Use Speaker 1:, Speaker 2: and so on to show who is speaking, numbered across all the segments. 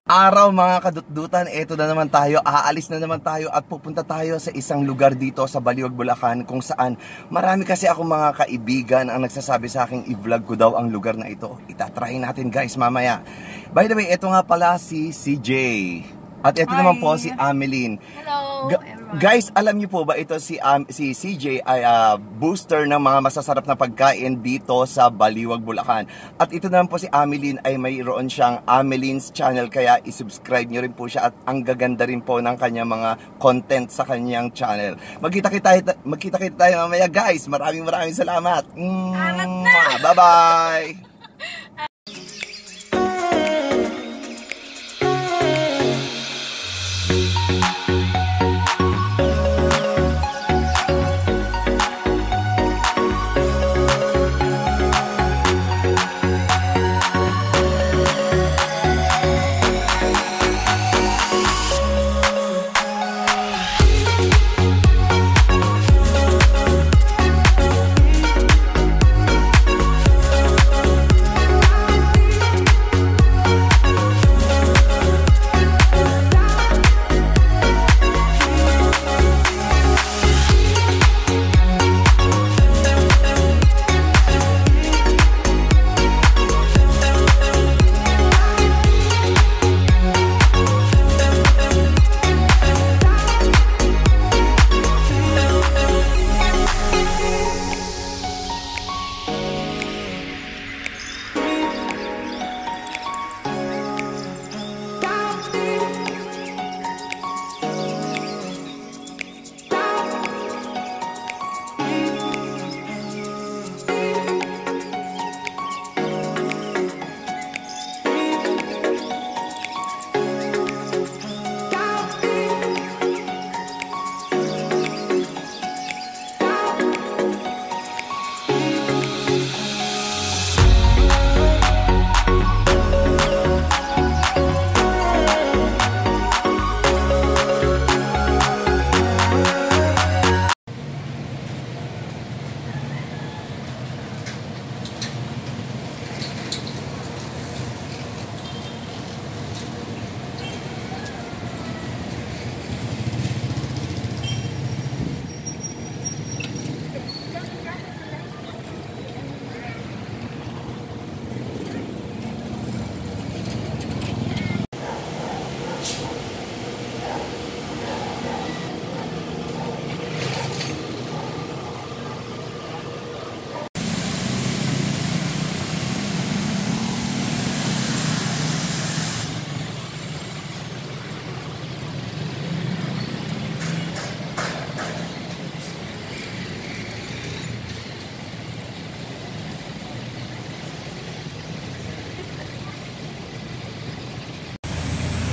Speaker 1: Araw mga kadutdutan, eto na naman tayo, aalis na naman tayo at pupunta tayo sa isang lugar dito sa Baliwag, Bulacan kung saan marami kasi akong mga kaibigan ang nagsasabi sa akin i-vlog ko daw ang lugar na ito. Itatry natin guys mamaya. By the way, eto nga pala si CJ. At ito naman po si Ameline.
Speaker 2: Hello everyone.
Speaker 1: Guys, alam niyo po ba ito si CJ ay booster ng mga masasarap na pagkain dito sa Baliwag, Bulacan. At ito naman po si Ameline ay mayroon siyang Ameline's channel, kaya i-subscribe niyo rin po siya at ang gaganda rin po ng kanyang mga content sa kanyang channel. Magkita-kita tayo mamaya guys. Maraming salamat. Bye-bye.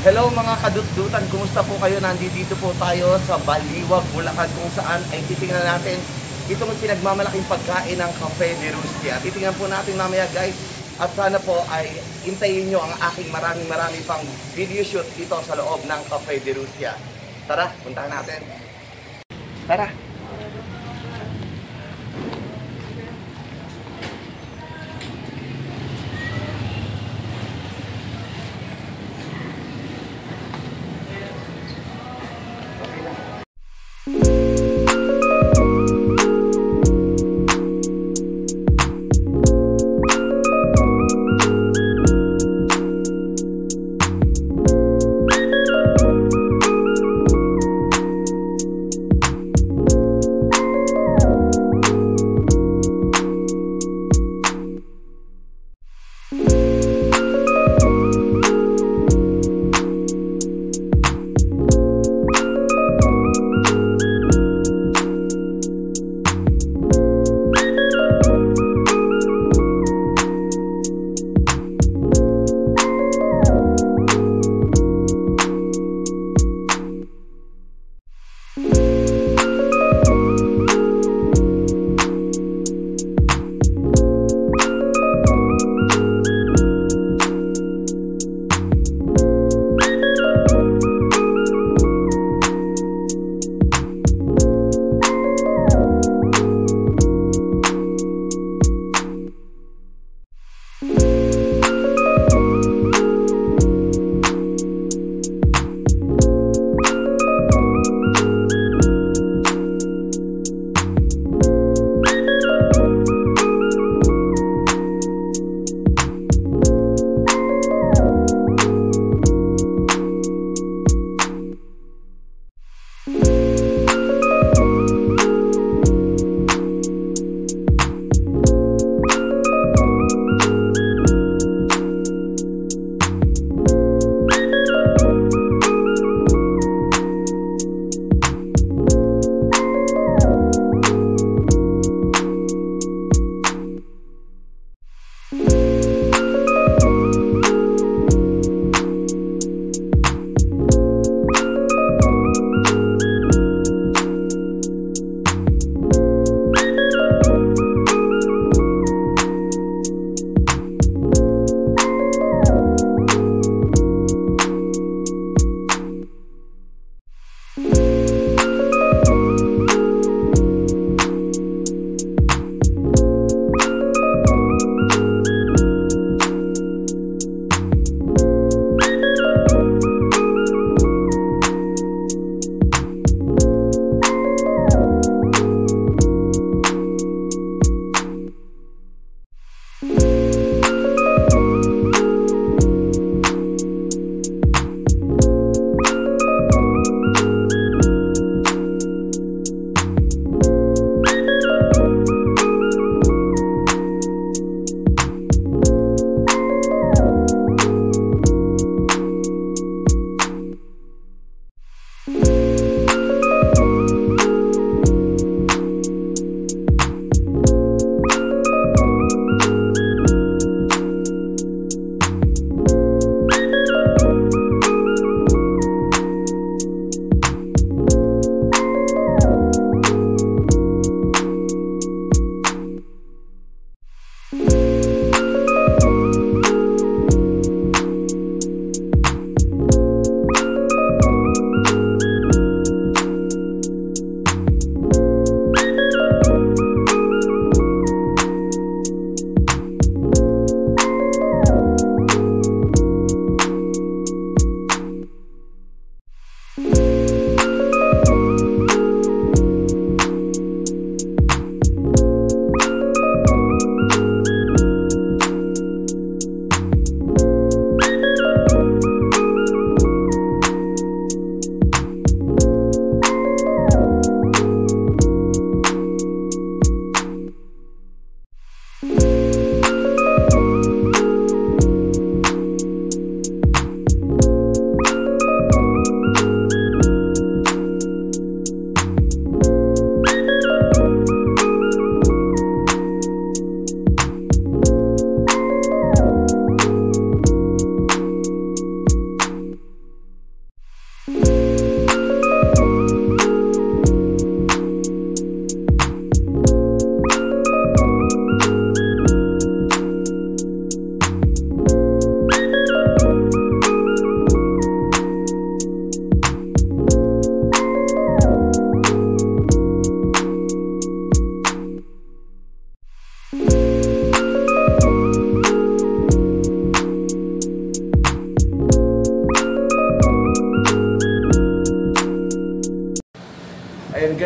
Speaker 1: Hello mga kadutdutan, kumusta po kayo? Nandito po tayo sa Baliwag, Bulacan kung saan ay titingnan natin itong pinagmamalaking pagkain ng Cafe de Rustia. Titingnan po natin mamaya guys, at sana po ay hintayin nyo ang aking maraming pang video shoot dito sa loob ng Cafe de Rustia. Tara, puntahan natin. Tara!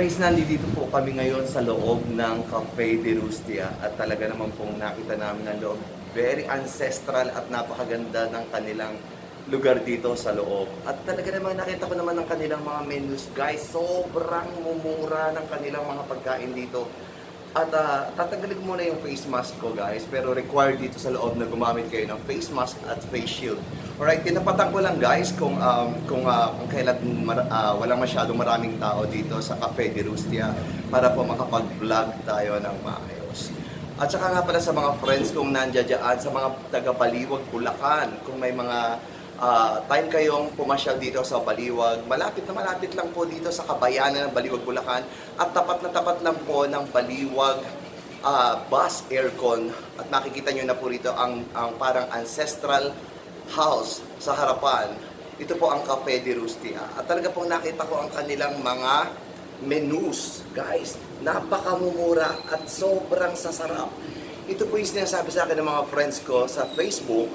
Speaker 1: Guys, nandito po kami ngayon sa loob ng Cafe de Rustia at talaga naman pong nakita namin ang loob. Very ancestral at napakaganda ng kanilang lugar dito sa loob. At talaga naman nakita ko naman ang kanilang mga menus. Guys, sobrang mumura ng kanilang mga pagkain dito. At tatanggalin ko muna yung face mask ko, guys, pero required dito sa loob na gumamit kayo ng face mask at face shield. Alright, tinapatan ko lang, guys, kung kailan walang masyadong maraming tao dito sa Cafe de Rustia para po makapag-vlog tayo ng maayos. At saka nga pala sa mga friends kong nandiyan sa mga taga-Baliwag, Bulacan, kung may mga time kayong pumasyal dito sa Baliwag, malapit lang po dito sa kabayanan ng Baliwag, Bulacan, at tapat na tapat lang po ng Baliwag bus aircon, at makikita nyo na po rito ang parang ancestral house sa harapan. Ito po ang Cafe de Rustia, at talaga pong nakita ko ang kanilang mga menus, guys. Napakamumura at sobrang sasarap. Ito po yung sinasabi sa akin ng mga friends ko sa Facebook,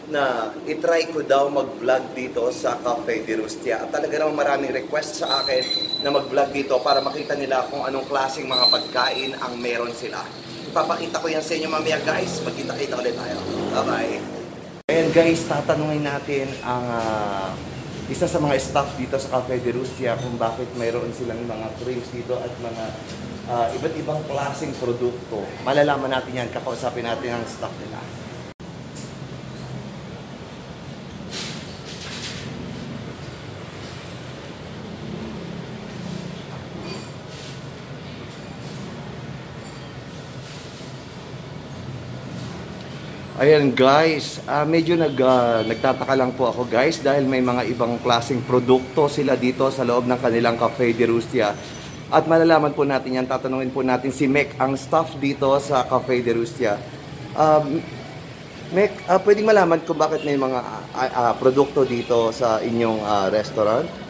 Speaker 1: na itry ko daw mag-vlog dito sa Cafe de Rustia. At talaga naman maraming request sa akin na mag-vlog dito para makita nila kung anong klaseng mga pagkain ang meron sila. Ipapakita ko yan sa inyo mamaya, guys. Magkita-kita ulit tayo. Bye-bye. Ayan, guys, tatanungin natin ang isa sa mga staff dito sa Cafe de Rustia kung bakit mayroon silang mga drinks dito at mga iba't ibang klaseng produkto. Malalaman natin yan, kakausapin natin ang staff nila. Ayan, guys, medyo nagtataka lang po ako, guys, dahil may mga ibang klaseng produkto sila dito sa loob ng kanilang Cafe de Rustia. At malalaman po natin yan, tatanungin po natin si Mek, ang staff dito sa Cafe de Rustia. Mek, pwedeng malaman kung bakit may mga produkto dito sa inyong restaurant?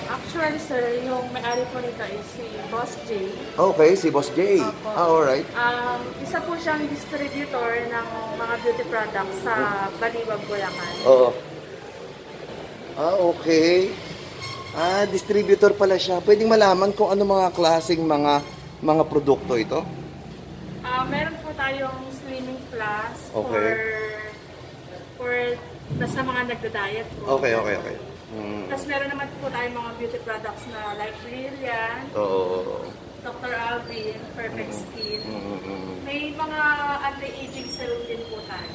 Speaker 2: Actually, sir, yung may-ari po nito is si Boss J.
Speaker 1: Okay, si Boss J.
Speaker 2: Opo.
Speaker 1: Alright.
Speaker 2: Isa po siyang distributor ng mga beauty products sa Baliwag, Bulacan.
Speaker 1: Oo. Okay. Distributor pala siya. Pwedeng malaman kung ano mga klaseng mga produkto ito?
Speaker 2: Meron po tayong Slimming Plus
Speaker 1: Okay.
Speaker 2: for sa mga nagda-diet po.
Speaker 1: Okay.
Speaker 2: Tapos meron naman po tayong mga beauty products na like Brilliant,
Speaker 1: Oo.
Speaker 2: Dr. Alvin, Perfect Skin. May mga anti-aging serum din po tayo.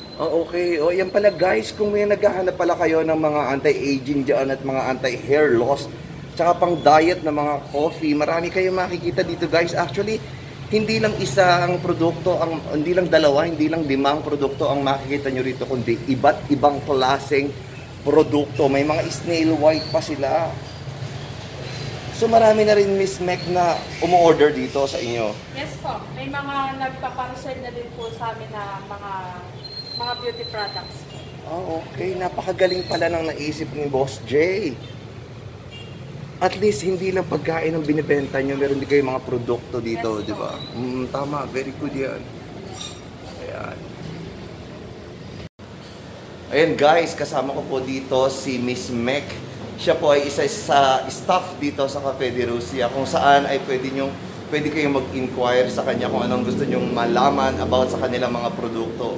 Speaker 1: Okay. Yan pala, guys. Kung may naghahanap pala kayo ng mga anti-aging dyan at mga anti-hair loss, tsaka pang diet na mga coffee, marami kayong makikita dito, guys. Actually, hindi lang isa ang produkto, hindi lang dalawa, hindi lang limang produkto ang makikita nyo rito, kundi iba't ibang klaseng produkto. May mga snail white pa sila. So marami na rin, Miss Mek, na umu-order dito sa inyo.
Speaker 2: Yes po. May mga nagpaparcel na din po sa amin na mga beauty products.
Speaker 1: Okay. Napakagaling pala ng naisip ni Boss J. At least hindi lang pagkain ang binibenta nyo, meron din kayo mga produkto dito,
Speaker 2: Yes,
Speaker 1: di ba? Tama, very good yan. Ayan. Ayan, guys, kasama ko po dito si Miss Mek. Siya po ay isa sa staff dito sa Cafe de Rustia, kung saan ay pwede kayong mag-inquire sa kanya kung anong gusto nyong malaman about sa kanilang mga produkto.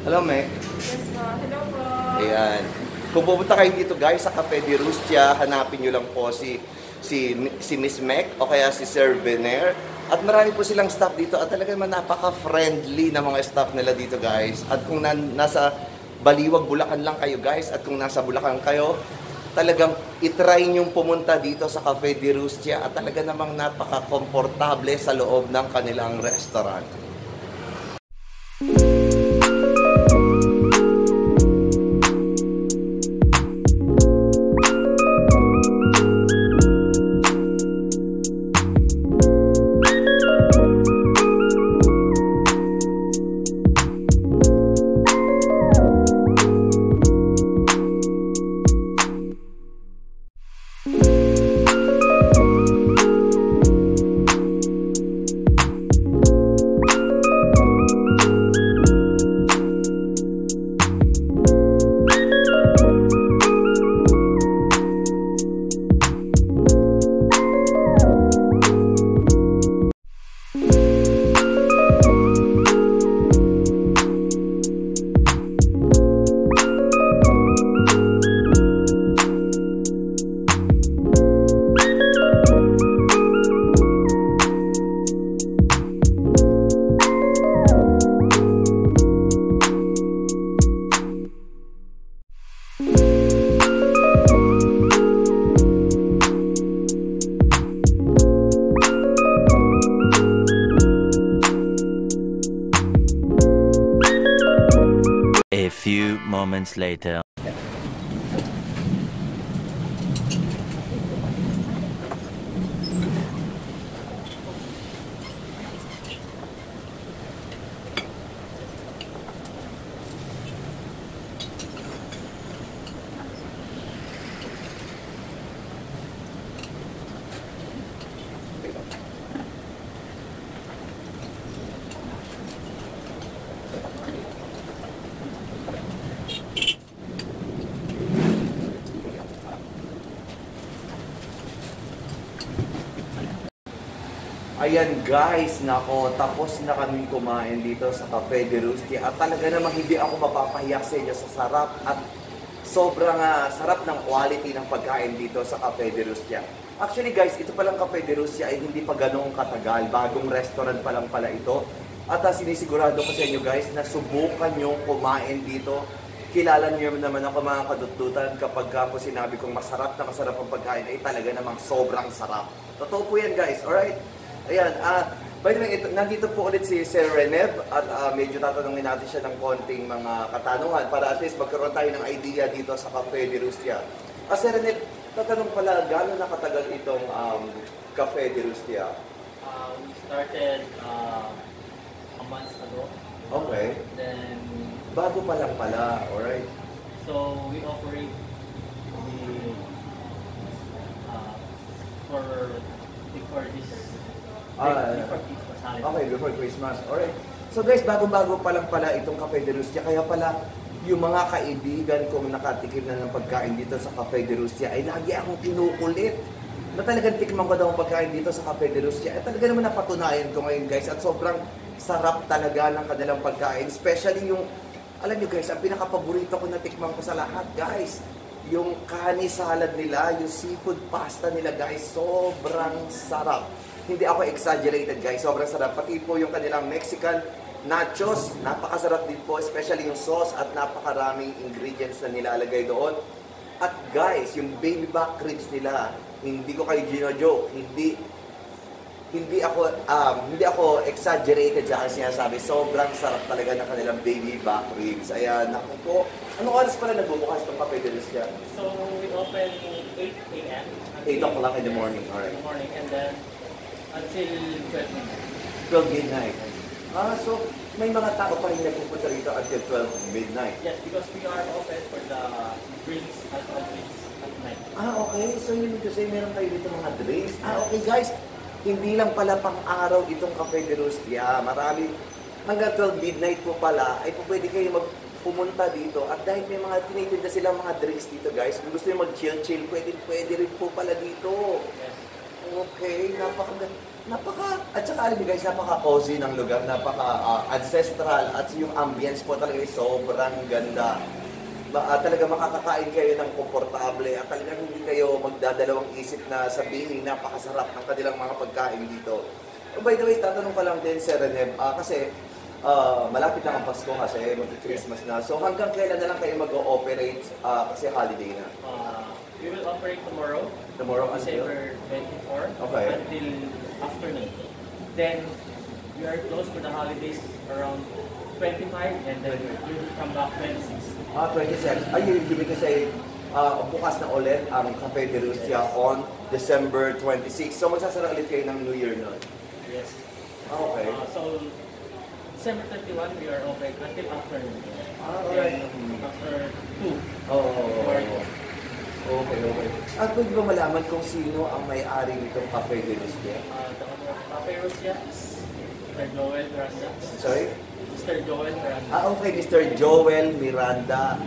Speaker 1: Hello, Mek.
Speaker 2: Yes po. Hello po.
Speaker 1: Ayan. Kung pupunta kayo dito, guys, sa Cafe de Rustia, hanapin nyo lang po si Miss Mek o kaya si Sir Vener. At marami po silang staff dito at talaga naman napaka-friendly na mga staff nila dito, guys. At kung nasa Baliwag, Bulacan lang kayo, guys, at kung nasa Bulacan kayo, talagang itry nyong pumunta dito sa Cafe de Rustia at talaga namang napaka-komportable sa loob ng kanilang restaurant.
Speaker 3: moments later.
Speaker 1: Ayan guys, nako, tapos na kaming kumain dito sa Cafe de Rustia at talaga namang hindi ako mapapahiya sa inyo sa sarap at sobrang sarap ng quality ng pagkain dito sa Cafe de Rustia. Actually guys, ito palang Cafe de Rustia ay hindi pa ganong katagal, bagong restaurant pa lang pala ito. At sinisigurado ko sa inyo guys na subukan nyo kumain dito. Kilala niyo naman ako mga kadututan kapag po sinabi kong masarap na masarap ang pagkain ay talaga namang sobrang sarap. Totoo po yan guys, alright? Ayan, by the way, nandito po ulit si Sir Reneb at medyo tatanungin natin siya ng konting mga katanungan para at least magkaroon tayo ng idea dito sa Cafe de Rustia. Sir Reneb, tatanong pala, gano'n nakatagal itong Cafe de Rustia?
Speaker 4: We started a month ago.
Speaker 1: Okay.
Speaker 4: Then,
Speaker 1: Bago pa lang pala, alright.
Speaker 4: so we operate the for before this holiday.
Speaker 1: Okay, before Christmas. Alright. So guys, bago-bago pa lang pala itong Cafe de Rustia. Kaya pala, yung mga kaibigan kong nakatikim na ng pagkain dito sa Cafe de Rustia ay lagi akong kinukulit na talagang tikman ko daw ang pagkain dito sa Cafe de Rustia. At talaga naman napatunayan ko ngayon guys. At sobrang sarap talaga ng kanilang pagkain. Especially yung, alam nyo guys, ang pinaka-paborito ko na tikman ko sa lahat guys. Yung kani salad nila, yung seafood pasta nila guys, sobrang sarap. Hindi ako exaggerated guys, sobrang sarap. Pati po yung kanilang Mexican nachos, napakasarap din po, especially yung sauce at napakaraming ingredients na nilalagay doon. At guys, yung baby back ribs nila, hindi ko kayo gino-joke, hindi ako exaggerated sa aking sinasabi. Sobrang sarap talaga ng kanilang baby back ribs. Ayan, naku po. Anong oras pala nagbubukas itong Cafe de Rustia?
Speaker 4: So we open 8 a.m.
Speaker 1: 8 o'clock in the morning, alright.
Speaker 4: in the morning, and then until 12 midnight.
Speaker 1: 12 midnight. So may mga tao pa rin nagpupunta rito until 12 midnight.
Speaker 4: Yes, because we are open for the drinks, alcohol drinks at night.
Speaker 1: Okay. So yun kasi meron kayo dito mga drinks. Okay guys, hindi lang pala pang-araw itong Cafe de Rustia. Marami, hanggang 12 midnight po pala, ay po pwede kayo pumunta dito. At dahil may mga tinitinda silang mga drinks dito guys, kung gusto nyo mag-chill-chill, pwede rin po pala dito.
Speaker 4: Yes.
Speaker 1: Okay, at saka alam niyo guys, napaka-cozy ng lugar, napaka-ancestral, at yung ambience po talaga ay sobrang ganda. Talaga makakakain kayo ng komportable at talaga hindi kayo magdadalawang isip na sabihin napakasarap ng kanilang mga pagkain dito. By the way, tatanong ko lang din, Sir Reneb, kasi malapit na ang Pasko kasi mag-Christmas na. So hanggang kailan na lang kayo mag-ooperate kasi holiday na?
Speaker 4: We will operate tomorrow.
Speaker 1: Tomorrow until?
Speaker 4: December 24
Speaker 1: Okay.
Speaker 4: until afternoon. Then we are closed for the holidays around 25 and then we will come back 26.
Speaker 1: 26. Ay, ibig ko say, bukas na ulit ang Cafe de Rustia on December 26. So magsasara ulit kayo ng New Year nun?
Speaker 4: Yes.
Speaker 1: Okay.
Speaker 4: So December 31 we are open until afternoon.
Speaker 1: Alright.
Speaker 4: Then after 2.
Speaker 1: Okay. At pwede ba malaman kung sino ang may-ari nitong Cafe de Rustia?
Speaker 4: The owner of Cafe Rustia is Mr. Joel Miranda.
Speaker 1: Sorry?
Speaker 4: Mr. Joel Miranda.
Speaker 1: Okay, Mr. Joel Miranda.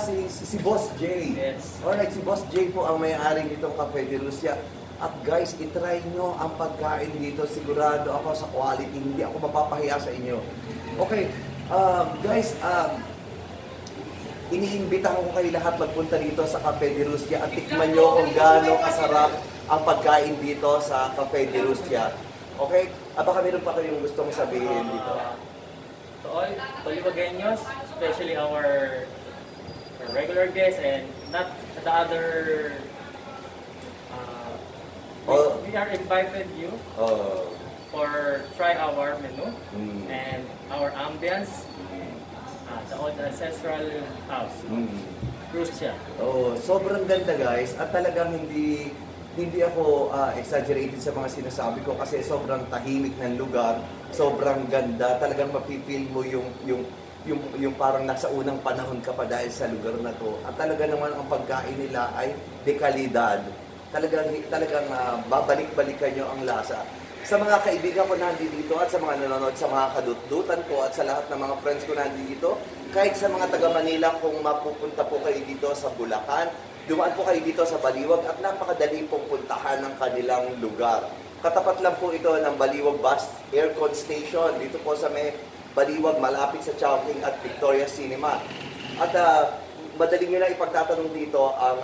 Speaker 1: Si Boss J.
Speaker 4: Yes.
Speaker 1: Alright, si Boss J po ang may-ari nitong Cafe de Rustia. At guys, itry nyo ang pagkain dito. Sigurado ako sa quality. Hindi ako mapapahiya sa inyo. Okay, guys, iniimbitahan ko kayo lahat magpunta dito sa Cafe de Rustia at tikman nyo kung gaano kasarap ang pagkain dito sa Cafe de Rustia. Okay? Baka meron pa kayong gustong sabihin dito.
Speaker 4: To all Tolivagueños, especially our regular guests and not the other, we are invited you for try our menu and our ambience. the old ancestral house. Rustia.
Speaker 1: Oh, sobrang ganda guys at talagang hindi ako exaggerated sa mga sinasabi ko kasi sobrang tahimik ng lugar, sobrang ganda, talagang mapipil mo yung parang nasa unang panahon ka pa dahil sa lugar na to. At talaga naman ang pagkain nila ay de kalidad. Talagang babalik-balikan nyo ang lasa. Sa mga kaibigan ko nandito at sa mga nanonood, sa mga kadutdutan ko at sa lahat ng mga friends ko nandito, kahit sa mga taga Manila, kung mapupunta po kayo dito sa Bulacan, dumaan po kayo dito sa Baliwag at napakadali pong puntahan ng kanilang lugar. Katapat lang po ito ng Baliwag Bus Aircon Station. Dito po sa may Baliwag, malapit sa Chowking at Victoria Cinema. At madaling nyo na ipagtatanong dito ang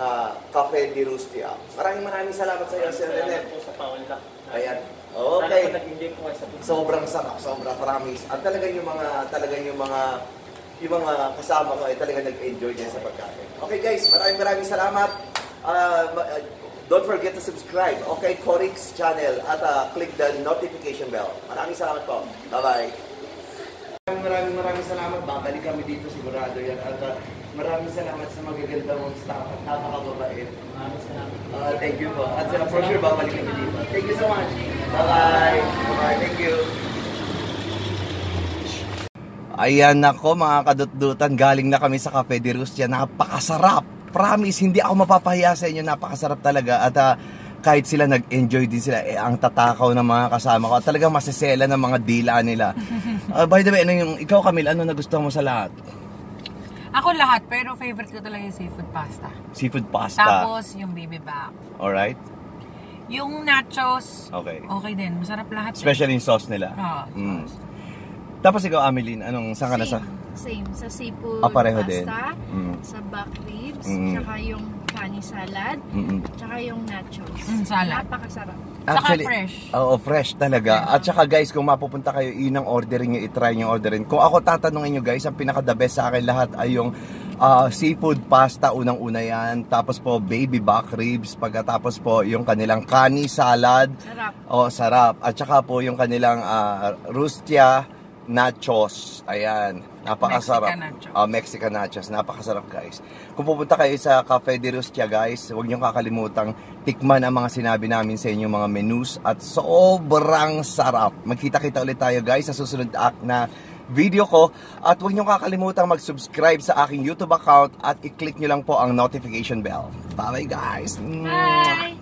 Speaker 1: Cafe de Rustia. Maraming salamat sa iyo, Sir Rene.
Speaker 4: Po sa Paula.
Speaker 1: Ayan. Okay.
Speaker 4: Nag-enjoy po kayo sa
Speaker 1: Sobrang sarap, sobrang promise. At talagang yung mga kasama ko ay talagang nag-enjoy din sa pagkain. Okay guys, maraming salamat. Don't forget to subscribe, okay, Corix channel at click the notification bell. Maraming salamat po. Bye-bye. Maraming salamat. Babalik kami dito sigurado yan. At maraming salamat sa magaganda mong staff at napakababait.
Speaker 4: Maraming salamat.
Speaker 1: Thank you po. At for sure, babalik kami dito. Thank you so much. Bye-bye. Bye-bye. Thank you. Ayan ako mga kadutdutan, galing na kami sa Cafe de Rustia. Napakasarap. Promise, hindi ako mapapahiya sa inyo. Napakasarap talaga. At kahit sila nag-enjoy din sila, ang tatakaw ng mga kasama ko. At talagang masisela ng mga dila nila. By the way, ikaw Camille, ano nagustuhan mo sa lahat?
Speaker 3: Ako lahat, pero favorite ko talaga yung seafood pasta.
Speaker 1: Seafood pasta.
Speaker 3: Tapos yung bibimbap.
Speaker 1: Alright.
Speaker 3: Yung nachos,
Speaker 1: Okay.
Speaker 3: okay din. Masarap lahat.
Speaker 1: Especially yung sauce nila.
Speaker 3: Sauce.
Speaker 1: Tapos ikaw, Ameline, saan ka na sa?
Speaker 5: Same. Sa seafood
Speaker 1: pareho
Speaker 5: pasta,
Speaker 1: din.
Speaker 5: sa back ribs, tsaka yung kani salad, tsaka yung nachos.
Speaker 3: Salad.
Speaker 5: Napakasarap.
Speaker 3: Saka fresh.
Speaker 1: Oo, fresh talaga. At saka guys, kung mapupunta kayo, yun ang ordering nyo, itry nyo orderin. Kung ako tatanungin nyo guys, ang pinaka-the best sa akin lahat ay yung seafood pasta, unang-una yan. Tapos po, baby back ribs. Pagkatapos po, yung kanilang kani salad.
Speaker 5: Sarap.
Speaker 1: Sarap. At saka po, yung kanilang Rustia nachos. Ayan. Napakasarap.
Speaker 3: Mexican nachos.
Speaker 1: Mexican nachos. Napakasarap guys. Kung pupunta kayo sa Cafe de Rustia guys, huwag niyong kakalimutang tikman ang mga sinabi namin sa inyo mga menus at sobrang sarap. Magkita-kita ulit tayo guys sa susunod na video ko at huwag niyong kakalimutang mag-subscribe sa aking YouTube account at i-click niyo lang po ang notification bell. Bye guys!
Speaker 5: Bye!